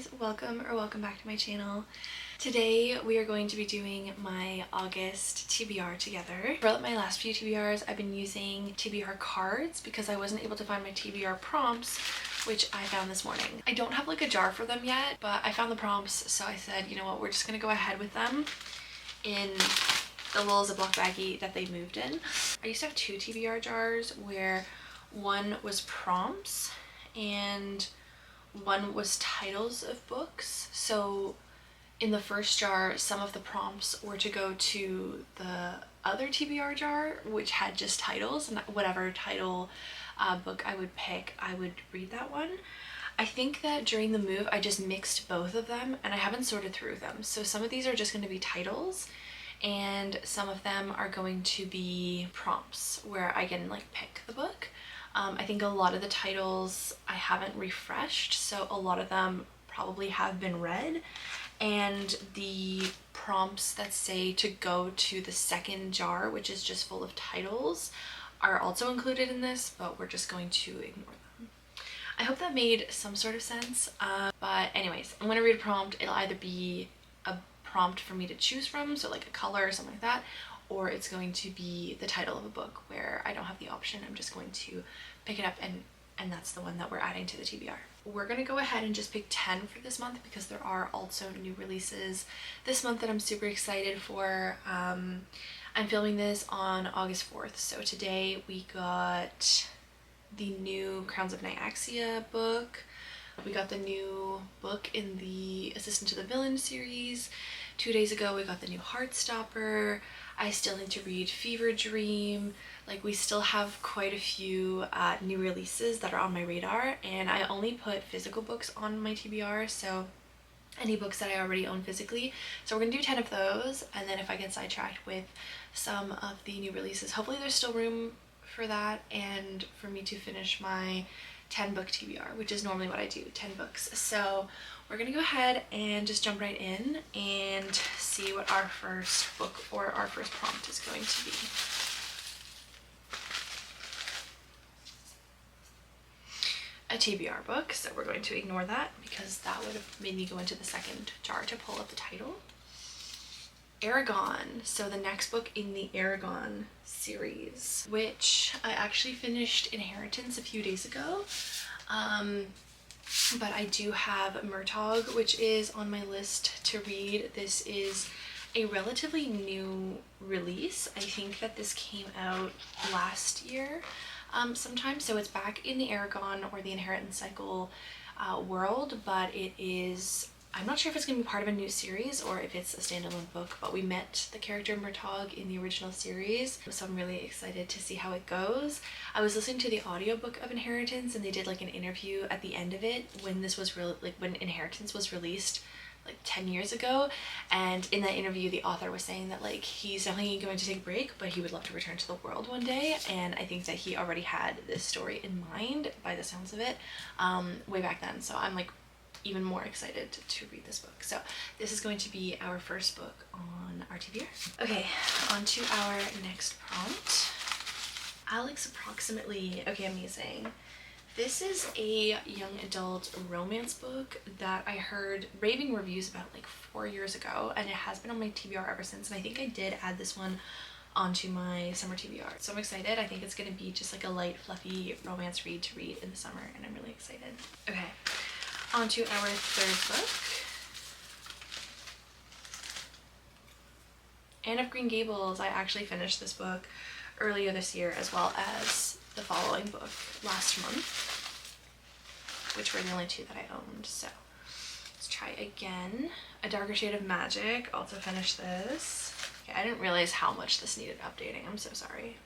guys, welcome back to my channel. Today we are going to be doing my August TBR together. Throughout my last few TBRs I've been using TBR cards because I wasn't able to find my TBR prompts, which I found this morning. I don't have like a jar for them yet, but I found the prompts, so I said, you know what, we're just gonna go ahead with them in the little Ziploc baggie that they moved in. I used to have two TBR jars where one was prompts and one was titles of books. So in the first jar, some of the prompts were to go to the other TBR jar, which had just titles, and whatever title book I would pick, I would read that one. I think that during the move, I just mixed both of them and I haven't sorted through them. So some of these are just going to be titles and some of them are going to be prompts where I can like pick the book. I think a lot of the titles I haven't refreshed, so a lot of them probably have been read, and the prompts that say to go to the second jar, which is just full of titles, are also included in this, but we're just going to ignore them. I hope that made some sort of sense, but anyways, I'm going to read a prompt. It'll either be a prompt for me to choose from, so like a color or something like that, or it's going to be the title of a book where I don't have the option. I'm just going to pick it up and that's the one that we're adding to the TBR. We're going to go ahead and just pick 10 for this month because there are also new releases this month that I'm super excited for. I'm filming this on August 4th, so today we got the new Crowns of Nyaxia book. We got the new book in the Assistant to the Villain series. 2 days ago we got the new Heartstopper. I still need to read Fever Dream. Like, we still have quite a few new releases that are on my radar, and I only put physical books on my TBR, so any books that I already own physically. So we're gonna do 10 of those, and then if I get sidetracked with some of the new releases, hopefully there's still room for that and for me to finish my 10 book TBR, which is normally what I do, 10 books. So we're gonna go ahead and just jump right in and see what our first book or our first prompt is going to be. A TBR book, so we're going to ignore that because that would have made me go into the second jar to pull up the title. Aragon, so the next book in the Aragon series, which I actually finished Inheritance a few days ago, but I do have Murtagh, which is on my list to read. This is a relatively new release. I think that this came out last year sometime, so it's back in the Aragon or the Inheritance Cycle world, but it is, I'm not sure if it's going to be part of a new series or if it's a standalone book, but we met the character Murtagh in the original series, so I'm really excited to see how it goes. I was listening to the audiobook of Inheritance and they did like an interview at the end of it when this was when Inheritance was released like 10 years ago, and in that interview the author was saying that like he's definitely going to take a break, but he would love to return to the world one day, and I think that he already had this story in mind by the sounds of it way back then, so I'm like even more excited to read this book. So this is going to be our first book on our TBR. Okay, on to our next prompt. Alex Approximately. Okay, amazing. This is a young adult romance book that I heard raving reviews about like 4 years ago, and it has been on my TBR ever since, and I think I did add this one onto my summer TBR. So I'm excited. I think it's going to be just like a light, fluffy romance read to read in the summer, and I'm really excited. Okay, on to our third book. Anne of Green Gables. I actually finished this book earlier this year, as well as the following book last month, which were the only two that I owned. So let's try again. A Darker Shade of Magic. Also finished this. Okay, I didn't realize how much this needed updating. I'm so sorry.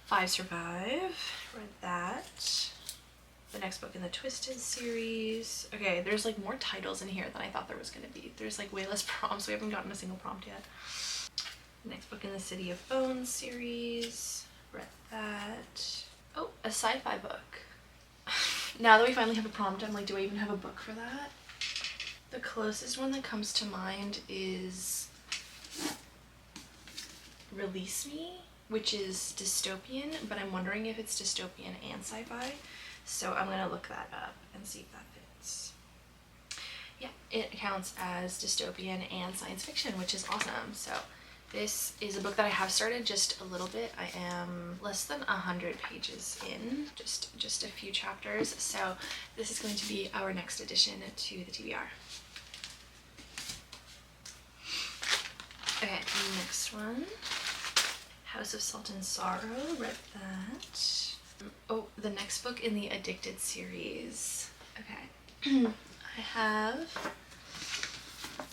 Five Survive. Read that. The next book in the Twisted series. Okay, there's like more titles in here than I thought there was going to be. There's like way less prompts. We haven't gotten a single prompt yet. Next book in the City of Bones series. Read that. Oh, a sci-fi book. Now that we finally have a prompt, I'm like, do I even have a book for that? The closest one that comes to mind is Release Me, which is dystopian, but I'm wondering if it's dystopian and sci-fi. So I'm gonna look that up and see if that fits. yeah, it counts as dystopian and science fiction, which is awesome. So this is a book that I have started just a little bit. I am less than 100 pages in, just a few chapters. So this is going to be our next addition to the TBR. Okay, next one. House of Salt and Sorrow, read that. Oh, the next book in the Addicted series. Okay. I have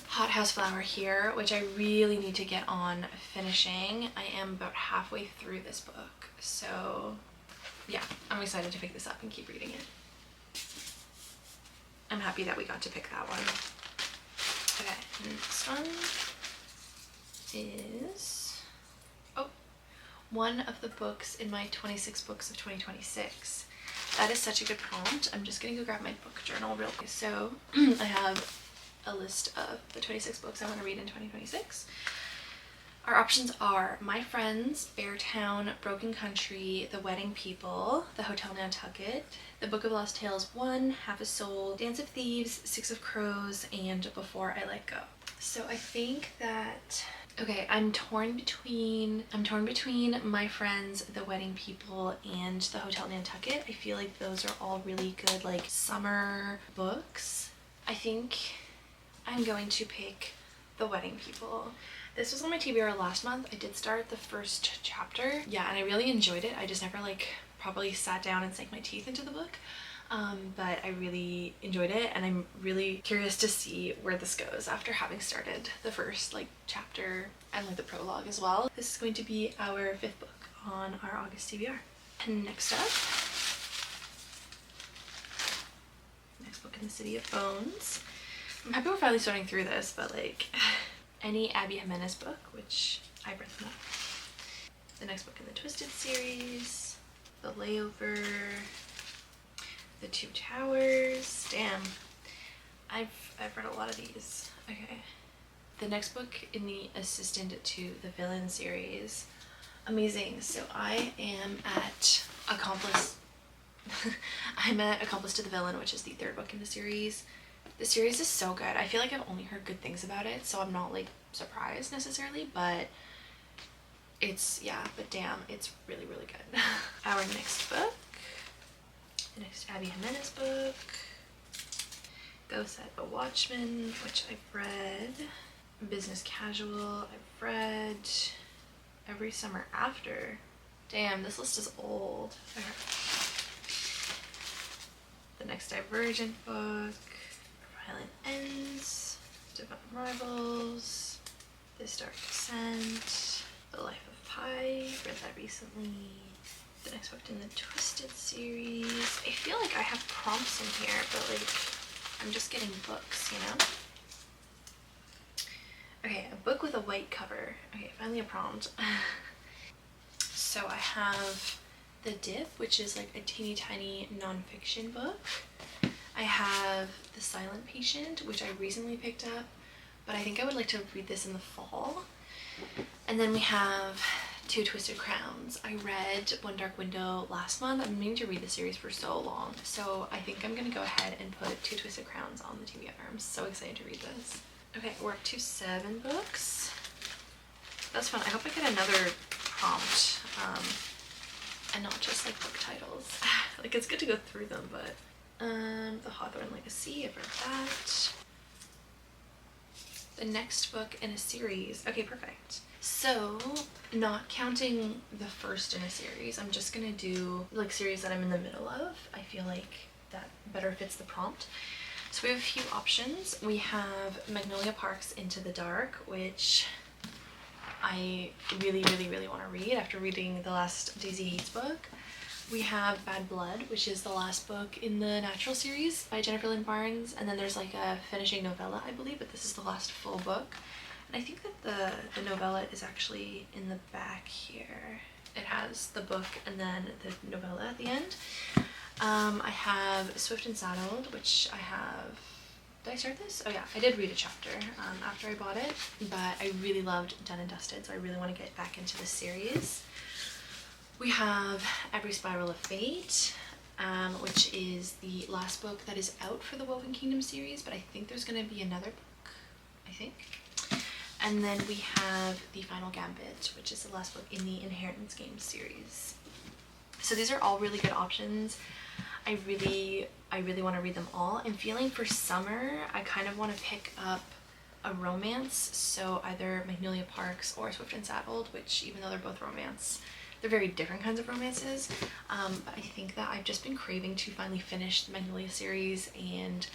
Hot House Flower here, which I really need to get on finishing. I am about halfway through this book, so yeah, I'm excited to pick this up and keep reading it. I'm happy that we got to pick that one. Okay, next one is, oh, one of the books in my 26 books of 2026. That is such a good prompt. I'm just gonna go grab my book journal real quick. So I have a list of the 26 books I want to read in 2026. Our options are My Friends, Beartown, Broken Country, The Wedding People, The Hotel Nantucket, The Book of Lost Tales 1, Half a Soul, Dance of Thieves, Six of Crows, and Before I Let Go. So I think that, okay, I'm torn between My Friends, The Wedding People, and The Hotel Nantucket. I feel like those are all really good like summer books. I think I'm going to pick The Wedding People. This was on my TBR last month. I did start the first chapter. Yeah, and I really enjoyed it. I just never like probably sat down and sank my teeth into the book. But I really enjoyed it, and I'm really curious to see where this goes after having started the first like chapter and like the prologue as well. This is going to be our 5th book on our August TBR. And next book in the City of Bones. I'm happy we're finally starting through this, but like any Abby Jimenez book, which I've read them up. The next book in the Twisted series, The Layover, The Two Towers. Damn, I've read a lot of these. Okay. The next book in the Assistant to the Villain series. Amazing. So I am at Accomplice. I'm at Accomplice to the Villain, which is the 3rd book in the series. The series is so good. I feel like I've only heard good things about it, so I'm not like surprised necessarily, but it's, yeah, but damn, it's really, really good. Our next book, the next Abby Jimenez book, Ghost at a Watchman, which I've read. Business Casual, I've read. Every Summer After. Damn, this list is old. Okay. The next Divergent book, Violent Ends, Divine Rivals, This Dark Descent, The Life of Pi, read that recently. The next book in the Twisted series. I feel like I have prompts in here, but like I'm just getting books, you know? Okay, a book with a white cover. Okay, finally a prompt. So I have The Dip, which is like a teeny tiny nonfiction book. I have The Silent Patient, which I recently picked up, but I think I would like to read this in the fall. And then we have Two Twisted Crowns. I read One Dark Window last month. I've been meaning to read the series for so long, so I think I'm gonna go ahead and put Two Twisted Crowns on the TBR. I'm so excited to read this. Okay, we're up to 7 books. That's fun. I hope I get another prompt, and not just like book titles. Like it's good to go through them, but The Hawthorne Legacy, I've read that. The next book in a series. Okay, perfect. So, not counting the first in a series, I'm just gonna do like series that I'm in the middle of. I feel like that better fits the prompt. So we have a few options. We have Magnolia Park's Into the Dark, which I really, really, really want to read after reading the last Daisy Hates book. We have Bad Blood, which is the last book in the Natural series by Jennifer Lynn Barnes, and then there's like a finishing novella, I believe, but this is the last full book. And I think that the novella is actually in the back here. It has the book and then the novella at the end. I have Swift and Saddled, which I have. Did I start this? Oh yeah, I did read a chapter after I bought it, but I really loved Done and Dusted, so I really want to get back into this series. We have Every Spiral of Fate. which is the last book that is out for the Woven Kingdom series, but I think there's going to be another book, I think. And then we have the Final Gambit, which is the last book in the Inheritance Games series. So these are all really good options. I really want to read them all. I'm feeling for summer, I kind of want to pick up a romance, so either Magnolia Parks or Swift and Saddled, which even though they're both romance, they're very different kinds of romances. But I think that I've just been craving to finally finish the Magnolia series, and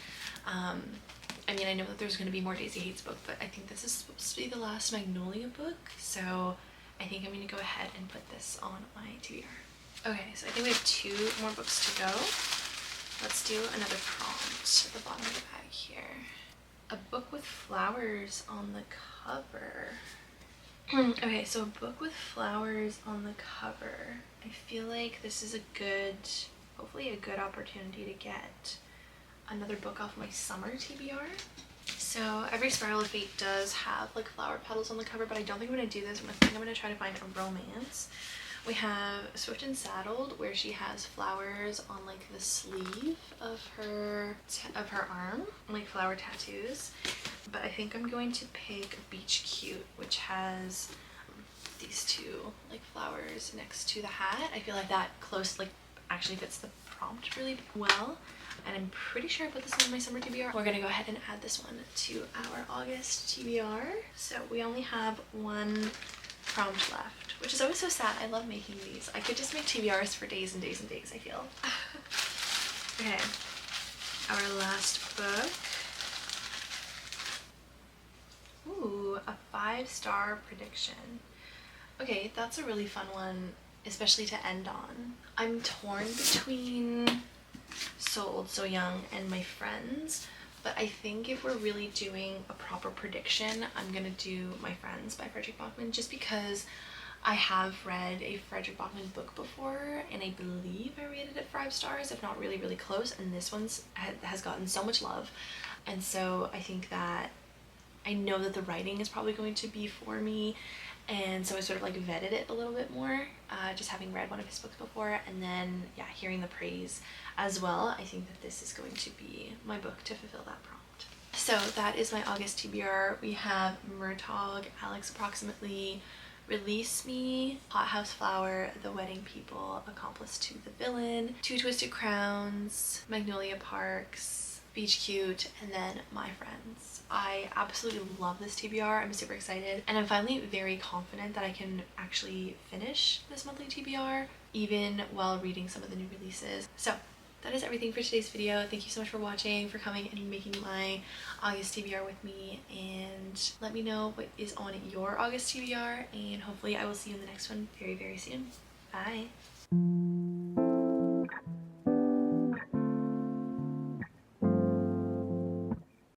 I mean, I know that there's going to be more Daisy Hates book, but I think this is supposed to be the last Magnolia book, so I think I'm going to go ahead and put this on my TBR. Okay, so I think we have 2 more books to go. Let's do another prompt at the bottom of the bag here. A book with flowers on the cover. Okay, so a book with flowers on the cover. I feel like this is a good, hopefully a good opportunity to get another book off my summer TBR. So every Spiral of Fate does have like flower petals on the cover, but I don't think I'm going to do this. I think I'm going to try to find a romance. We have Swift and Saddled, where she has flowers on like the sleeve of her arm, like flower tattoos. But I think I'm going to pick Beach Cute, which has these 2 like flowers next to the hat. I feel like that close like actually fits the prompt really well. And I'm pretty sure I put this on my summer TBR. We're gonna go ahead and add this one to our August TBR. So we only have 1 prompt left, which is always so sad. I love making these. I could just make TBRs for days and days and days, I feel. Okay, our last book. Ooh, a 5-star prediction. Okay, that's a really fun one, especially to end on. I'm torn between So Old, So Young and My Friends, but I think if we're really doing a proper prediction, I'm gonna do My Friends by Frederick Bachman, just because I have read a Frederick Bachman book before, and I believe I rated it 5 stars, if not really close, and this one's has gotten so much love. And so I think that I know that the writing is probably going to be for me, and so I sort of like vetted it a little bit more, just having read one of his books before, and then yeah, hearing the praise as well. I think that this is going to be my book to fulfill that prompt. So that is my August TBR. We have Murtaugh, Alex Approximately, Release Me, Hothouse Flower, The Wedding People, Accomplice to the Villain, 2 Twisted Crowns, Magnolia Parks, Beach Cute, and then My Friends. I absolutely love this TBR. I'm super excited, and I'm finally very confident that I can actually finish this monthly TBR even while reading some of the new releases. So that is everything for today's video. Thank you so much for watching, for coming and making my August TBR with me, and let me know what is on your August TBR, and hopefully I will see you in the next one very soon. Bye!